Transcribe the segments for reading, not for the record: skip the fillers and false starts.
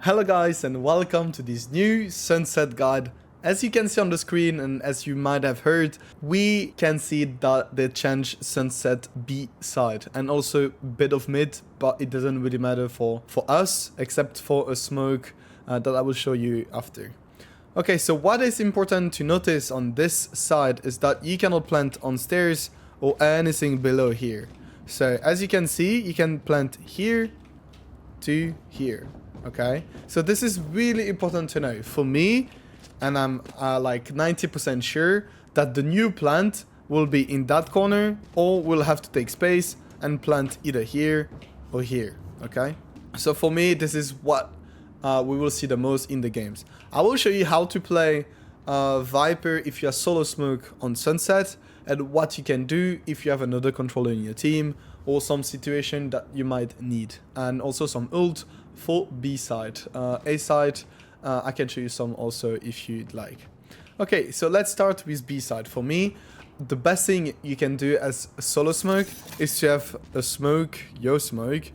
Hello guys and welcome to this new sunset guide. As you can see on the screen and as you might have heard, we can see that they changed sunset B side and also bit of mid, but it doesn't really matter for us except for a smoke that I will show you after. Okay, so what is important to notice on this side is that you cannot plant on stairs or anything below here. So as you can see, you can plant here to here. Okay, so this is really important to know for me, and I'm like 90% sure that the new plant will be in that corner, or we'll have to take space and plant either here or here. Okay, so for me this is what we will see the most in the games. I will show you how to play Viper if you are solo smoke on sunset, and what you can do if you have another controller in your team or some situation that you might need, and also some ult for B side. A side, I can show you some also if you'd like. Okay, so let's start with B side. For me, the best thing you can do as a solo smoke is to have a smoke, your smoke,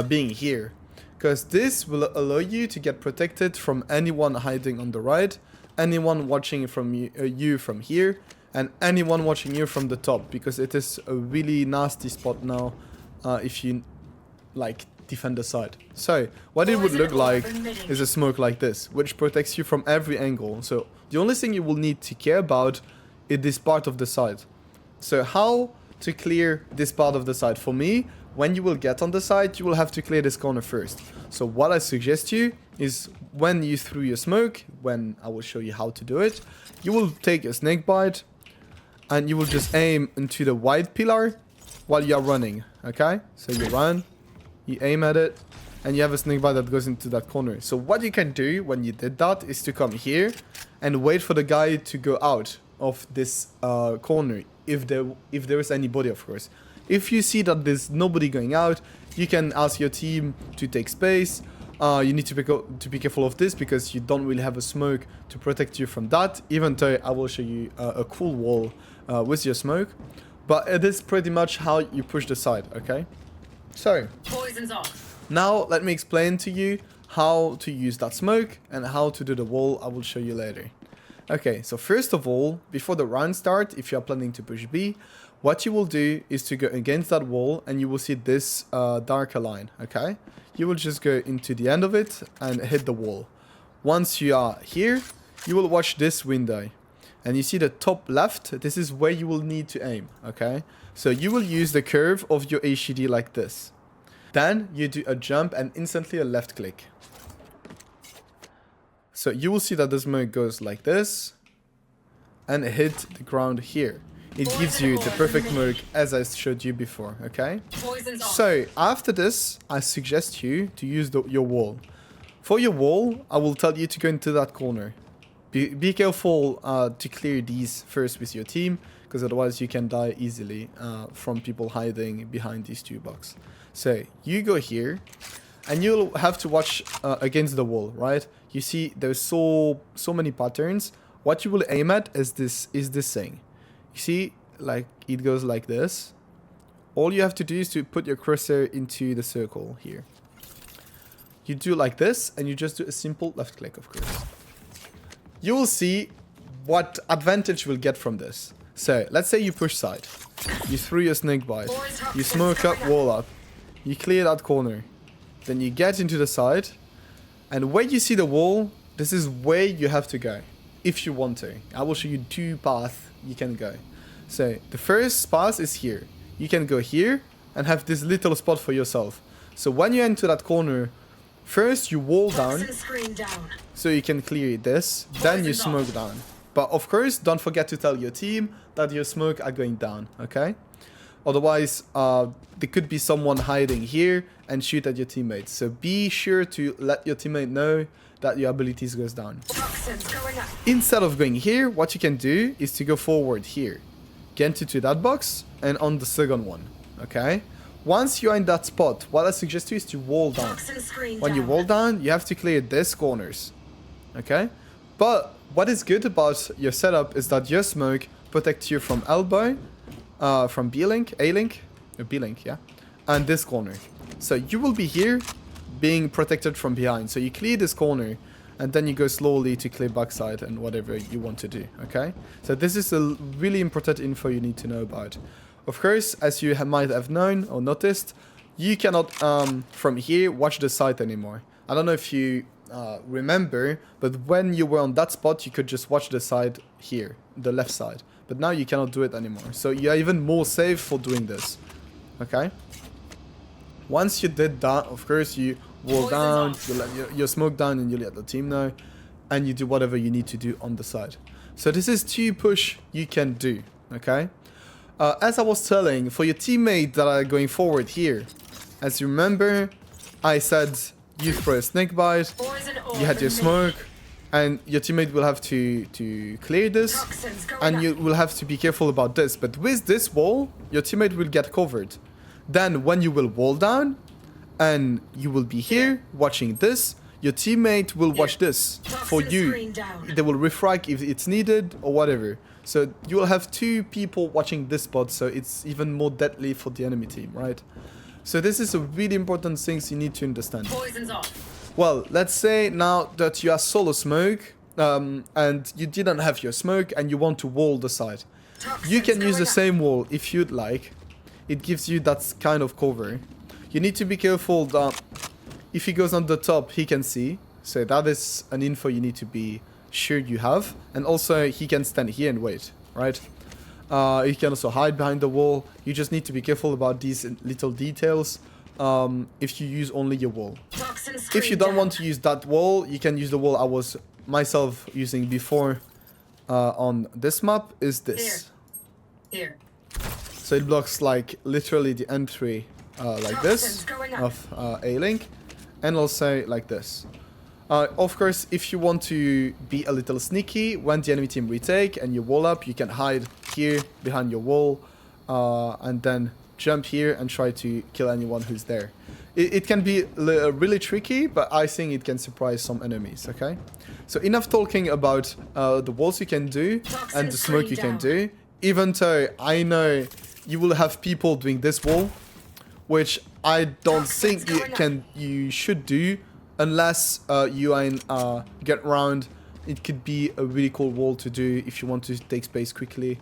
being here, because this will allow you to get protected from anyone hiding on the right, anyone watching from you from here, and anyone watching you from the top, because it is a really nasty spot now if you like defend the side. So what it would look like is a smoke like this, which protects you from every angle. So the only thing you will need to care about is this part of the side. So how to clear this part of the side? For me, when you will get on the side, you will have to clear this corner first. So what I suggest you is, when you threw your smoke, when I will show you how to do it, you will take a snake bite and you will just aim into the white pillar while you are running. Okay, so you run, you aim at it, and you have a snake bite that goes into that corner. So what you can do when you did that is to come here and wait for the guy to go out of this corner, if there is anybody, of course. If you see that there's nobody going out, you can ask your team to take space. You need to be careful of this, because you don't really have a smoke to protect you from that, even though I will show you a cool wall with your smoke. But it is pretty much how you push the side, okay? So, poison's off. Now let me explain to you how to use that smoke and how to do the wall. I will show you later. Okay, so first of all, before the round start, if you are planning to push B, what you will do is to go against that wall, and you will see this darker line, okay? You will just go into the end of it and hit the wall. Once you are here, you will watch this window. And you see the top left, this is where you will need to aim, okay? So you will use the curve of your HUD like this. Then you do a jump and instantly a left click. So you will see that the smoke goes like this and hit the ground here. It gives you the perfect smoke as I showed you before, okay? So after this, I suggest you to use your wall. For your wall, I will tell you to go into that corner. Be careful to clear these first with your team, because otherwise you can die easily from people hiding behind these two blocks. So you go here, and you'll have to watch against the wall, right? You see there's so many patterns. What you will aim at is this thing. You see, like, it goes like this. All you have to do is to put your cursor into the circle here. You do like this, and you just do a simple left click, of course. You will see what advantage we'll get from this. So let's say you push side, you threw your snake bite, you smoke up, wall up, you clear that corner, then you get into the side, and where you see the wall, this is where you have to go if you want to. I will show you two paths you can go. So the first path is here. You can go here and have this little spot for yourself. So when you enter that corner, first you wall down, so you can clear this, then you smoke down. But of course, don't forget to tell your team that your smoke are going down, okay? Otherwise, there could be someone hiding here and shoot at your teammates. So be sure to let your teammate know that your abilities goes down. Instead of going here, what you can do is to go forward here. Get into that box and on the second one, okay? Once you are in that spot, what I suggest you is to wall down. When you wall down, you have to clear these corners, okay? But what is good about your setup is that your smoke protects you from elbow, from B-link, A-link, B-link, yeah, and this corner. So you will be here, being protected from behind. So you clear this corner, and then you go slowly to clear backside and whatever you want to do, okay? So this is a really important info you need to know about. Of course, as you might have known or noticed, you cannot, from here, watch the site anymore. I don't know if you remember, but when you were on that spot, you could just watch the side here, the left side. But now you cannot do it anymore. So you're even more safe for doing this, okay? Once you did that, of course, you wall down, you let your smoke down, and you let the team know, and you do whatever you need to do on the side. So this is 2 push you can do, okay? As I was telling, for your teammate that are going forward here, as you remember, I said you throw a snake bite, you had your smoke, and your teammate will have to clear this, and you will have to be careful about this. But with this wall, your teammate will get covered. Then when you will wall down, and you will be here watching this, your teammate will watch this for you. They will refrag if it's needed or whatever. So you will have 2 people watching this spot, so it's even more deadly for the enemy team, right? So this is a really important thing you need to understand. Poison's off. Well, let's say now that you are solo smoke, and you didn't have your smoke and you want to wall the side. You can use the same wall if you'd like. It gives you that kind of cover. You need to be careful that if he goes on the top, he can see. So that is an info you need to be sure you have. And also, he can stand here and wait, right? He can also hide behind the wall. You just need to be careful about these little details if you use only your wall. If you don't want to use that wall, you can use the wall I was myself using before on this map, is this. Here. So it blocks like literally the entry like this of A-Link, and also like this. Of course, if you want to be a little sneaky, when the enemy team retake and you wall up, you can hide here behind your wall and then jump here and try to kill anyone who's there. It can be really tricky, but I think it can surprise some enemies, okay? So enough talking about the walls you can do and the smoke you can do. Even though I know you will have people doing this wall, which I don't think you should do unless you are in get round. It could be a really cool wall to do if you want to take space quickly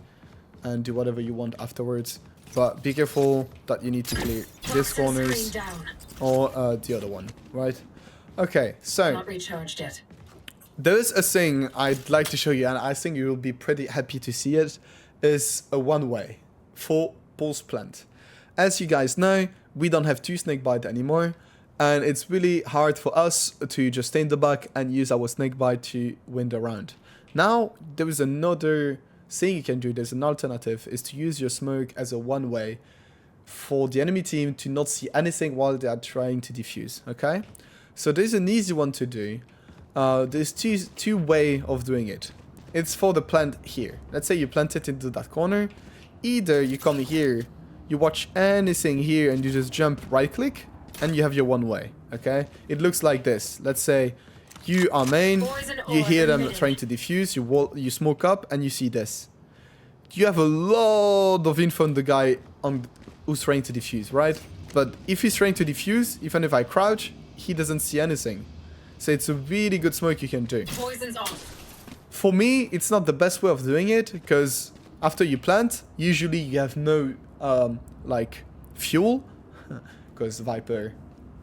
and do whatever you want afterwards. But be careful that you need to clear these corners or the other one, right? Okay, so Not recharged yet. there is a thing I'd like to show you, and I think you will be pretty happy to see it. Is a one-way for pulse plant. As you guys know, we don't have 2 snakebite anymore, and it's really hard for us to just stay in the back and use our snakebite to win the round. Now, there is another thing you can do. There's an alternative, is to use your smoke as a one-way for the enemy team to not see anything while they are trying to defuse, okay? So there's an easy one to do. There's two way of doing it. It's for the plant here. Let's say you plant it into that corner. Either you come here, you watch anything here, and you just jump right click, and you have your one way, okay? It looks like this. Let's say you are main, you hear them trying to defuse, you smoke up, and you see this. You have a lot of info on the guy who's trying to defuse, right? But if he's trying to defuse, even if I crouch, he doesn't see anything. So it's a really good smoke you can do. Poison's off. For me, it's not the best way of doing it, because after you plant, usually you have no like fuel, because Viper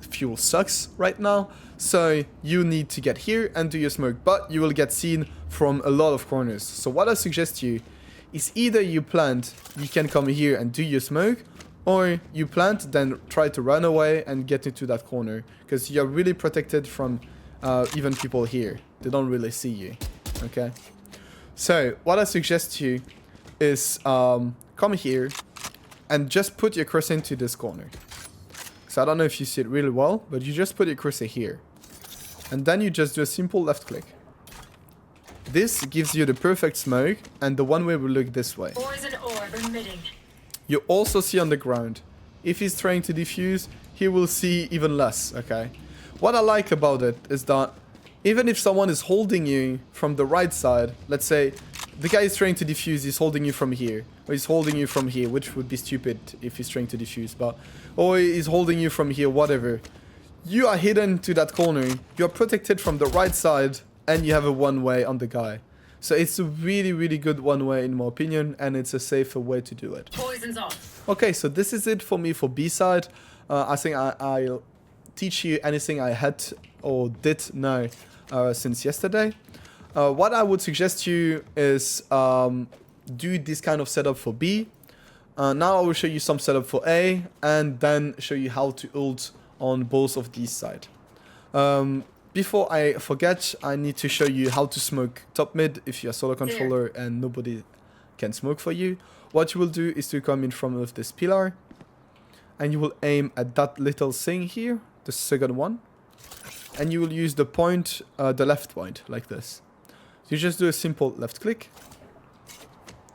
fuel sucks right now. So you need to get here and do your smoke, but you will get seen from a lot of corners. So what I suggest you is either you plant, you can come here and do your smoke, or you plant, then try to run away and get into that corner, because you're really protected from even people here. They don't really see you. Okay, so what I suggest you is come here and just put your cursor into this corner. So I don't know if you see it really well, but you just put your cursor here, and then you just do a simple left click. This gives you the perfect smoke, and the one way will look this way. Poison orb emitting. You also see on the ground, if he's trying to defuse, he will see even less, okay? What I like about it is that even if someone is holding you from the right side, let's say the guy is trying to defuse, he's holding you from here, or he's holding you from here, which would be stupid if he's trying to defuse, but, or he's holding you from here, whatever. you are hidden to that corner, you're protected from the right side, and you have a one-way on the guy. So it's a really, really good one-way in my opinion, and it's a safer way to do it. Poison's off. Okay, so this is it for me for B side. I think I'll teach you anything I had or did know since yesterday. What I would suggest you is do this kind of setup for B. Now I will show you some setup for A, and then show you how to ult on both of these sides. Before I forget, I need to show you how to smoke top mid if you're a solo controller and nobody can smoke for you. What you will do is to come in front of this pillar, and you will aim at that little thing here, the second one, and you will use the point, the left point, like this. So you just do a simple left click,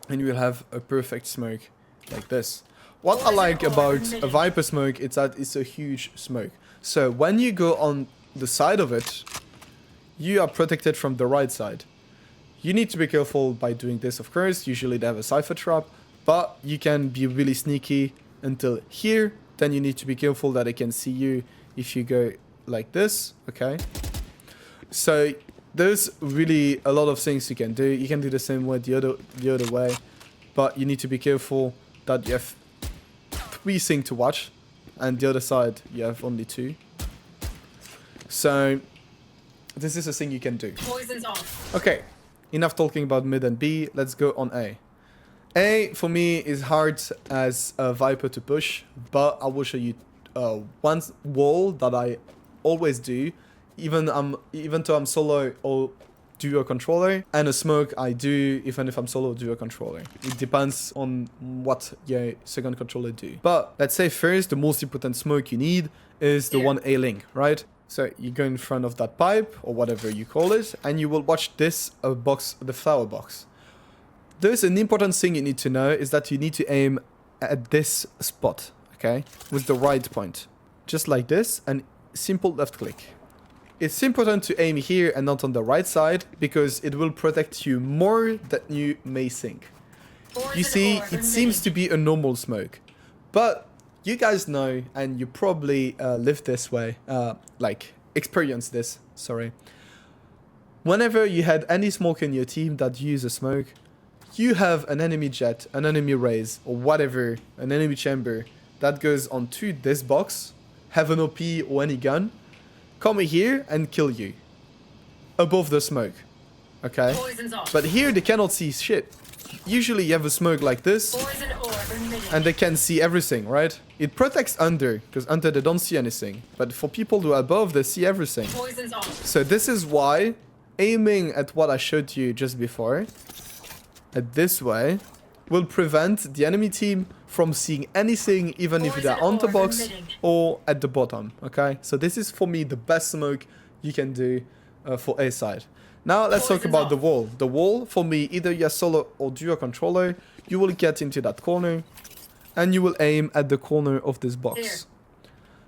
and you will have a perfect smoke like this. What I like about a Viper smoke is that it's a huge smoke. So when you go on the side of it, you are protected from the right side. You need to be careful by doing this, of course. Usually they have a cypher trap, but you can be really sneaky until here. Then you need to be careful that they can see you if you go like this, okay? So there's really a lot of things you can do. You can do the same way the other way, but you need to be careful that you have 3 things to watch, and the other side you have only 2. So this is a thing you can do. Poison's off. Okay, enough talking about mid and B. Let's go on A. A for me is hard as a Viper to push, but I will show you one wall that I always do, even though I'm solo or duo controller, and a smoke I do even if I'm solo or duo controller. It depends on what your second controller do. But let's say first the most important smoke you need is the one A link, right? So you go in front of that pipe or whatever you call it, and you will watch this box, the flower box. There's an important thing you need to know is that you need to aim at this spot, okay, with the right point, just like this, and simple left click. It's important to aim here and not on the right side, because it will protect you more than you may think. You see, it seems to be a normal smoke, but you guys know, and you probably live this way, like experience this, sorry. Whenever you had any smoke in your team that use a smoke, you have an enemy jet, an enemy raise, or whatever, an enemy chamber that goes onto this box, have an OP or any gun, come here and kill you above the smoke, okay? But here they cannot see shit. Usually you have a smoke like this, and they can see everything, right? It protects under, because under they don't see anything. But for people who are above, they see everything. So this is why aiming at what I showed you just before, at this way, will prevent the enemy team from seeing anything, even if they're on the box or at the bottom, okay? So this is for me the best smoke you can do for A side. Now let's talk about the wall. The wall, for me, either you're solo or duo controller, you will get into that corner and you will aim at the corner of this box.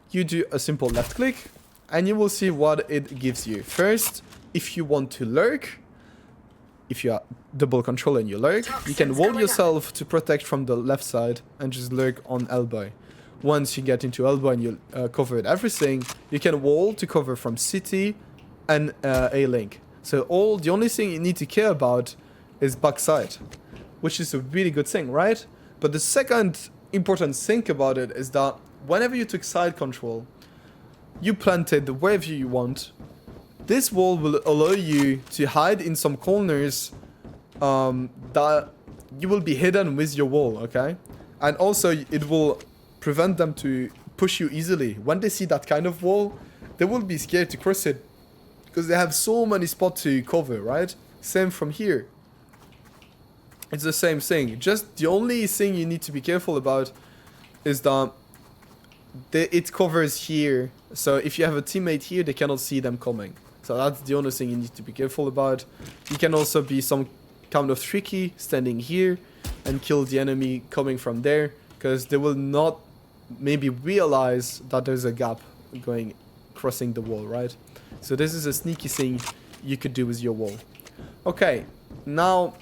You do a simple left click and you will see what it gives you. First, if you want to lurk, if you are double controller and you lurk, you can wall yourself to protect from the left side and just lurk on elbow. Once you get into elbow and you covered everything, you can wall to cover from city and A link. So the only thing you need to care about is backside, which is a really good thing, right? But the second important thing about it is that whenever you took side control, you planted wherever you want. This wall will allow you to hide in some corners that you will be hidden with your wall, okay? And also it will prevent them to push you easily. When they see that kind of wall, they will be scared to cross it, because they have so many spots to cover, right? Same from here. It's the same thing. Just the only thing you need to be careful about is that it covers here. So if you have a teammate here, they cannot see them coming. So that's the only thing you need to be careful about. You can also be some kind of tricky, standing here and kill the enemy coming from there, because they will not maybe realize that there's a gap crossing the wall, right? So this is a sneaky thing you could do with your wall. Okay, now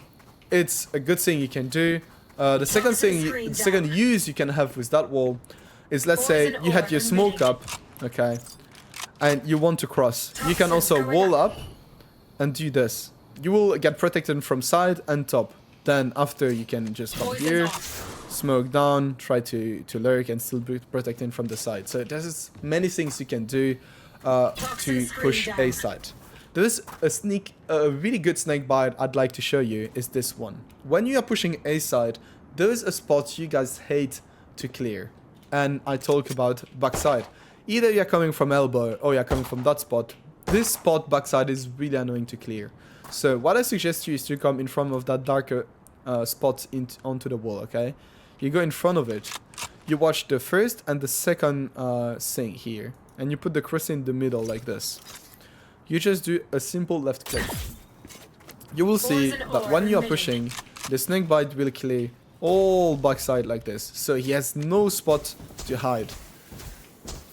it's a good thing you can do. The second use you can have with that wall is, let's say you had your smoke up, okay, and you want to cross. You can also wall up and do this. You will get protected from side and top. Then after you can just come here, smoke down, try to lurk and still be protected from the side. So there's many things you can do to push A side. There is a really good snake bite I'd like to show you is this one. When you are pushing A side, there is a spot you guys hate to clear. And I talk about backside. Either you're coming from elbow or you're coming from that spot. This spot backside is really annoying to clear. So what I suggest you is to come in front of that darker spot onto the wall, okay? You go in front of it. You watch the first and the second thing here. And you put the cross in the middle like this. You just do a simple left click. You will see that when you are pushing, the snake bite will clear all backside like this. So he has no spot to hide.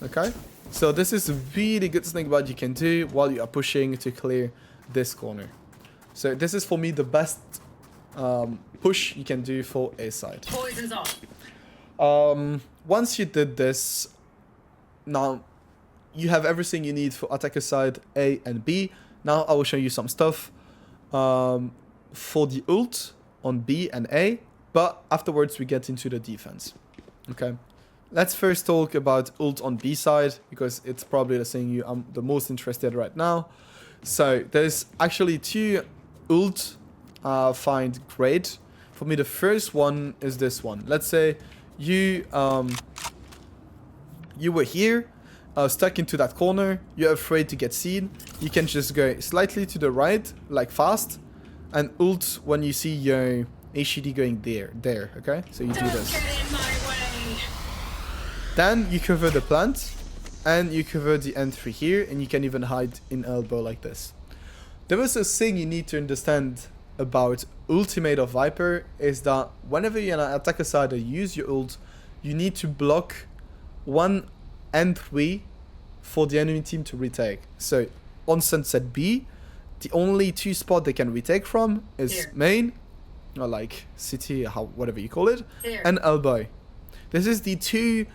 Okay, so this is a really good snake bite you can do while you are pushing to clear this corner. So this is for me the best push you can do for A side. Poison's off. Once you did this, now you have everything you need for attacker side A and B. Now I will show you some stuff for the ult on B and A, but afterwards we get into the defense. Okay. Let's first talk about ult on B side, because it's probably the thing I'm the most interested right now. So there's actually two ult find great. For me, the first one is this one. Let's say you were here, stuck into that corner. You're afraid to get seen. You can just go slightly to the right, like fast, and ult when you see your HUD going there. Okay, so you do this. Then you cover the plant, and you cover the entry here, and you can even hide in elbow like this. There is a thing you need to understand about ultimate of Viper, is that whenever you're on an attacker side and use your ult, you need to block 1 and 3 for the enemy team to retake. So on Sunset B, the only two spots they can retake from is main, or like city, whatever you call it, and elbow. This is the two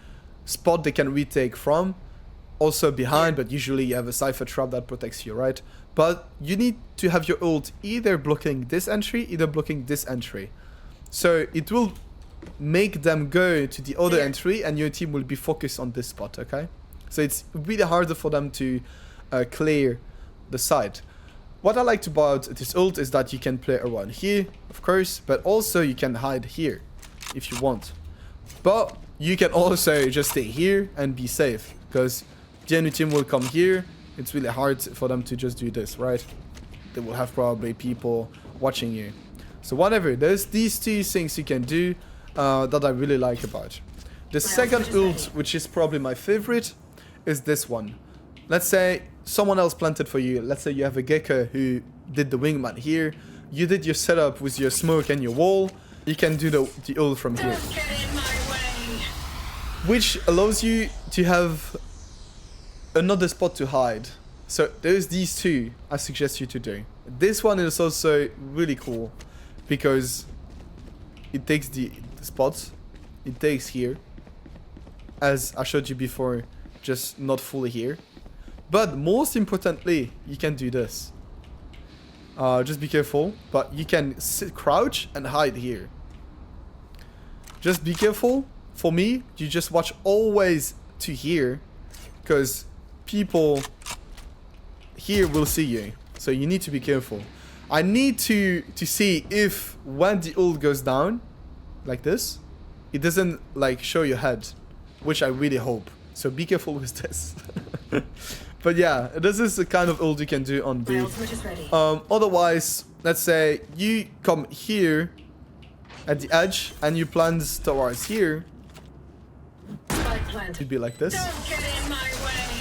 spot they can retake from. Also behind, but usually you have a cipher trap that protects you, right? But you need to have your ult either blocking this entry, either blocking this entry. So it will make them go to the other entry, and your team will be focused on this spot, okay? So it's really harder for them to clear the side. What I liked about this ult is that you can play around here, of course, but also you can hide here if you want. But you can also just stay here and be safe, because the enemy team will come here. It's really hard for them to just do this, right? They will have probably people watching you. So whatever, there's these two things you can do that I really like about. The second ult, which is probably my favorite, is this one. Let's say someone else planted for you. Let's say you have a Gecko who did the wingman here. You did your setup with your smoke and your wall. You can do the ult from here, which allows you to have another spot to hide. So there's these two I suggest you to do. This one is also really cool because it takes the spots. It takes here, as I showed you before, just not fully here. But most importantly, you can do this. Just be careful, but you can sit, crouch and hide here. Just be careful. For me, you just watch always to here, because people here will see you. So you need to be careful. I need to see if when the ult goes down, like this, it doesn't like show your head, which I really hope. So be careful with this. But yeah, this is the kind of ult you can do on B. Otherwise, let's say you come here at the edge and you plant towards here. It'd be like this.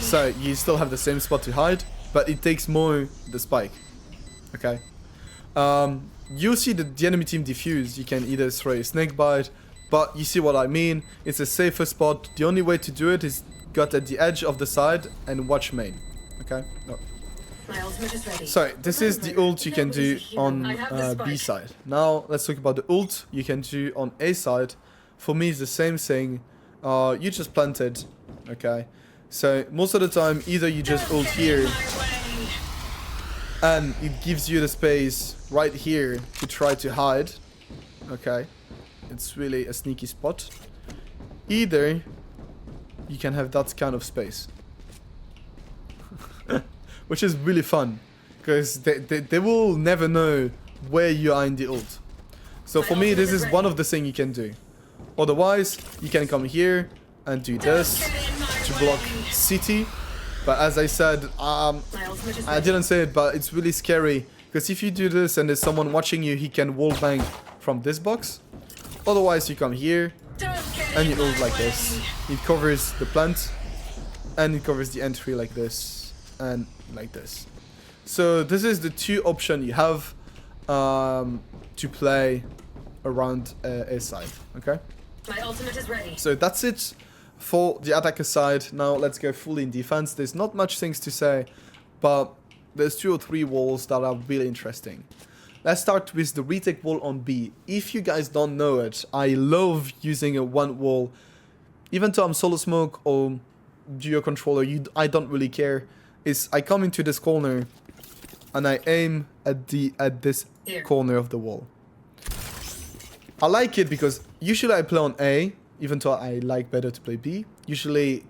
So you still have the same spot to hide, but it takes more the spike. Okay. You see the enemy team defuse. You can either throw a snake bite, but you see what I mean. It's a safer spot. The only way to do it is got at the edge of the side and watch main. Okay. No. So this is the ult you can do on B side. Now let's talk about the ult you can do on A side. For me, it's the same thing. You just planted. Okay. So most of the time, either you just ult here and it gives you the space right here to try to hide. Okay, it's really a sneaky spot. Either you can have that kind of space, which is really fun because they will never know where you are in the ult. So for me, this is one of the things you can do. Otherwise, you can come here and do this to block city. But as I said, I didn't say it, but it's really scary because if you do this and there's someone watching you, he can wall bang from this box. Otherwise, you come here and you ult like this. It covers the plant and it covers the entry like this and like this. So this is the two options you have to play around A side. Okay. My ultimate is ready. So that's it for the attacker side. Now let's go fully in defense. There's not much things to say, but there's 2 or 3 walls that are really interesting. Let's start with the retake wall on B. If you guys don't know it, I love using a one wall, even though I'm solo smoke or duo controller. I don't really care. I come into this corner and I aim at this corner of the wall. I like it because usually I play on A, even though I like better to play B. Usually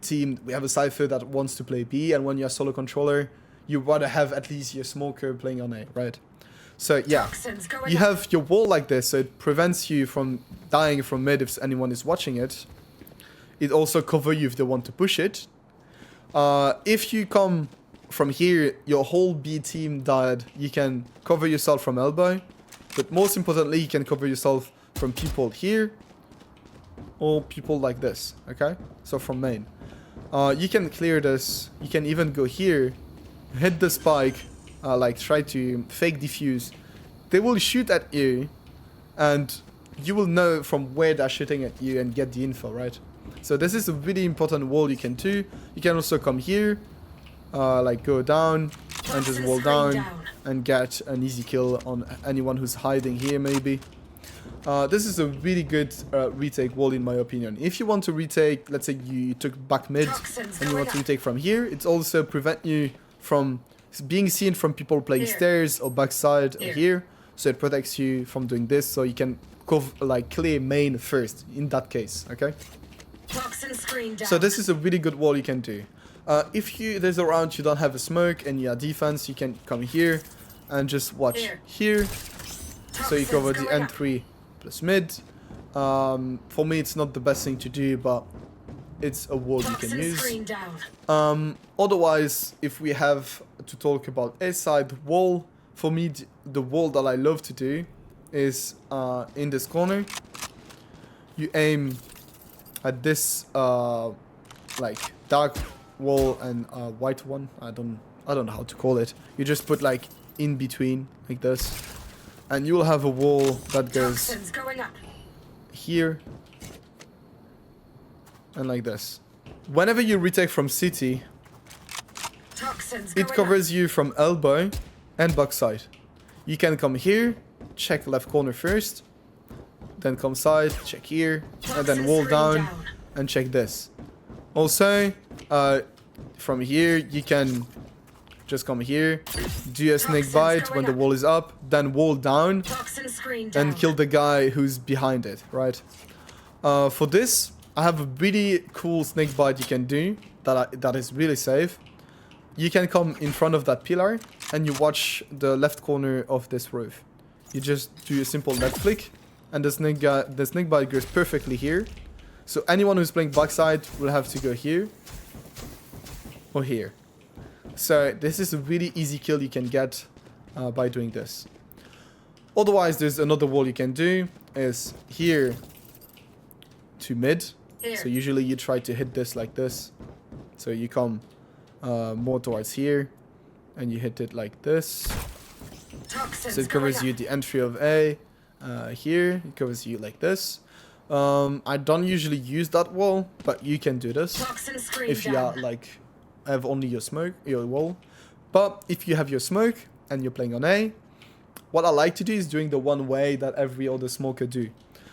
we have a Cypher that wants to play B, and when you're a solo controller, you rather have at least your smoker playing on A, right? So yeah, you have your wall like this, so it prevents you from dying from mid if anyone is watching it. It also covers you if they want to push it. If you come from here, your whole B team died, you can cover yourself from elbow. But most importantly, you can cover yourself from people here or people like this, okay? So from main. You can clear this. You can even go here, hit the spike, like try to fake defuse. They will shoot at you and you will know from where they're shooting at you and get the info, right? So this is a really important wall you can do. You can also come here, like go down and just wall down and get an easy kill on anyone who's hiding here maybe. This is a really good retake wall in my opinion. If you want to retake, let's say you took back mid and you want to retake from here, it's also prevent you from being seen from people playing stairs or backside or here. So it protects you from doing this, so you can clear main first in that case, okay? So this is a really good wall you can do. If there's a round you don't have a smoke and you are defense, you can come here and just watch here. So you cover the N3 plus mid. For me, it's not the best thing to do, but it's a wall you can use. Otherwise, if we have to talk about A side wall, for me, the wall that I love to do is in this corner. You aim at this like dark wall and white one. I don't know how to call it. You just put like in between like this, and you will have a wall that goes here and like this. Whenever you retake from city, it covers you from elbow and backside. You can come here, check left corner first, then come side, check here, and then wall down and check this. Also, from here you can just come here, do a snake bite when the wall is up, then wall down and kill the guy who's behind it, right? For this, I have a really cool snake bite you can do that is really safe. You can come in front of that pillar and you watch the left corner of this roof. You just do a simple left flick and the snake bite goes perfectly here. So anyone who's playing backside will have to go here or here. So this is a really easy kill you can get by doing this. Otherwise, there's another wall you can do is here to mid. So usually you try to hit this like this. So you come more towards here and you hit it like this. So it covers you the entry of A. Here it covers you like this. I don't usually use that wall, but you can do this if you are have only your wall. But if you have your smoke and you're playing on A, what I like to do is doing the one way that every other smoker do.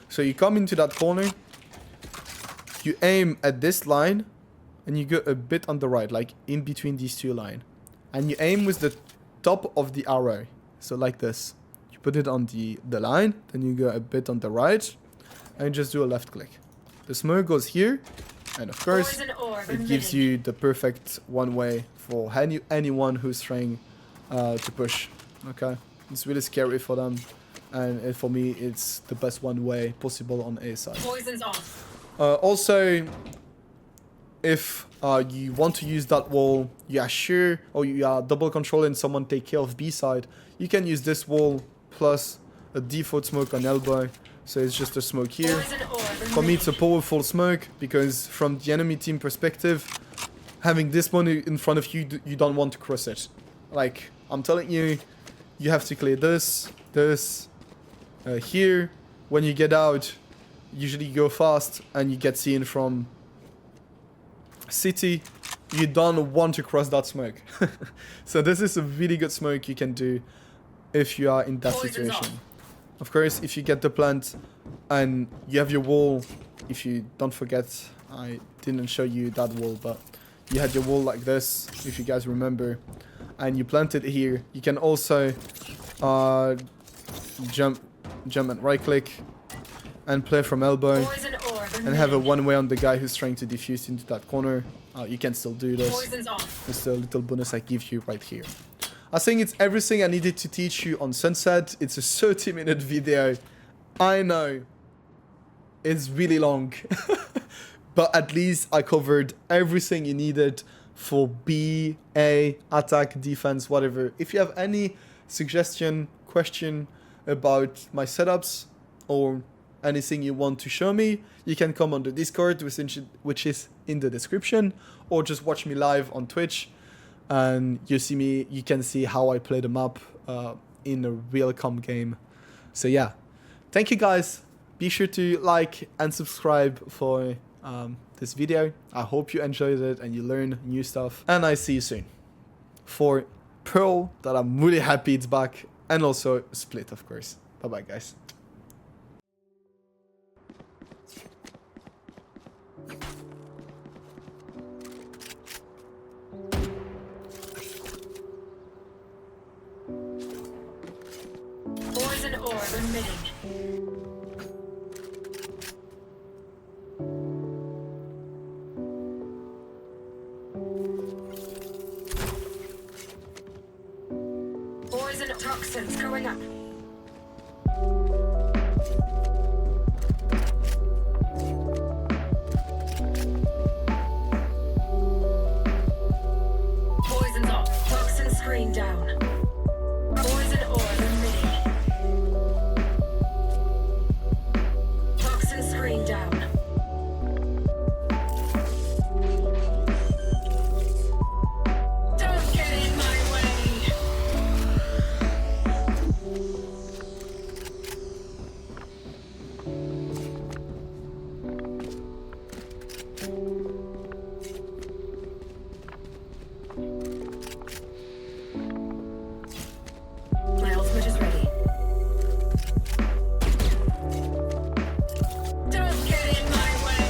So you come into that corner, you aim at this line and you go a bit on the right, like in between these two lines. And you aim with the top of the arrow. So like this. You put it on the line, then you go a bit on the right, and just do a left click. The smoke goes here, and of course, it gives you the perfect one way for anyone who's trying to push. Okay, it's really scary for them, and for me, it's the best one way possible on A side. Poison's off. Also, if you want to use that wall, you are sure, or you are double controlling someone take care of B side, you can use this wall plus a default smoke on elbow. So it's just a smoke here. For me, it's a powerful smoke because from the enemy team perspective, having this one in front of you, you don't want to cross it. Like, I'm telling you, you have to clear this, here. When you get out, usually you go fast and you get seen from city. You don't want to cross that smoke. So this is a really good smoke you can do if you are in that situation. Of course, if you get the plant and you have your wall, if you don't forget, I didn't show you that wall, but you had your wall like this, if you guys remember, and you plant it here. You can also jump and right click and play from elbow and have a one way on the guy who's trying to defuse into that corner. You can still do this. It's a little bonus I give you right here. I think it's everything I needed to teach you on Sunset. It's a 30-minute video. I know it's really long, but at least I covered everything you needed for B, A, attack, defense, whatever. If you have any suggestion, question about my setups or anything you want to show me, you can come on the Discord, which is in the description, or just watch me live on Twitch. And you can see how I play the map in a real comp game. So yeah, thank you guys. Be sure to like and subscribe for this video. I hope you enjoyed it and you learned new stuff. And I see you soon for Pearl, that I'm really happy it's back, and also Split, of course. Bye bye, guys. Poison orb emitting. Poison toxins going up. Poison's off. Toxin screen down. Poison orb emitting. Toxin screen down. Don't get in my way. My ultimate is ready. Don't get in my way.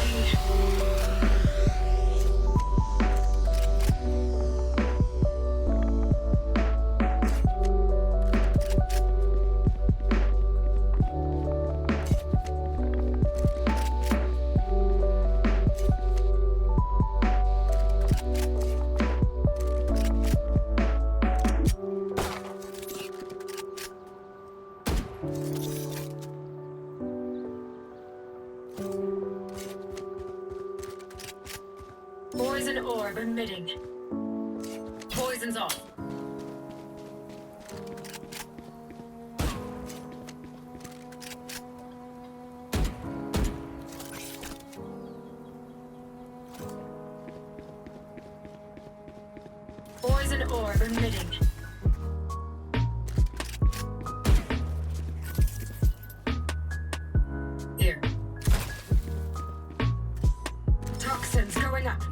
Poison orb emitting. Poison's off. Poison orb emitting. Here. Toxins going up.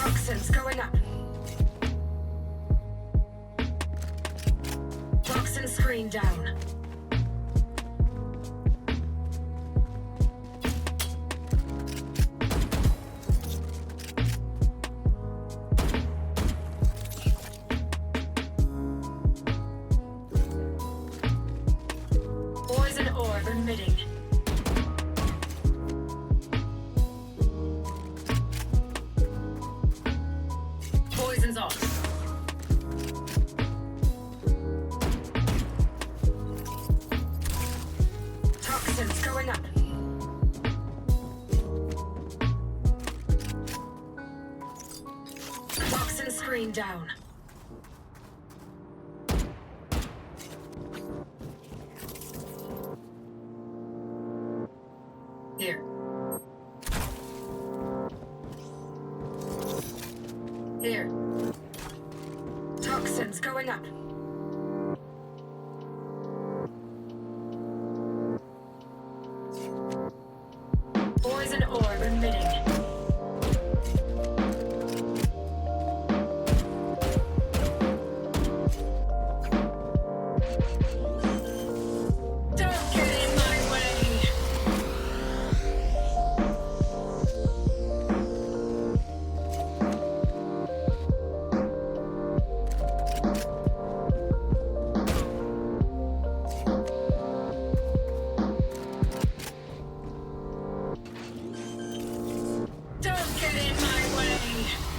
Toxins going up. Toxin screen down. Poison orb emitting. Poison's off. Toxins going up. Toxin screen down. Here. Here. Toxins going up. Poison orb emitting. Don't get in my way. Don't get in my way.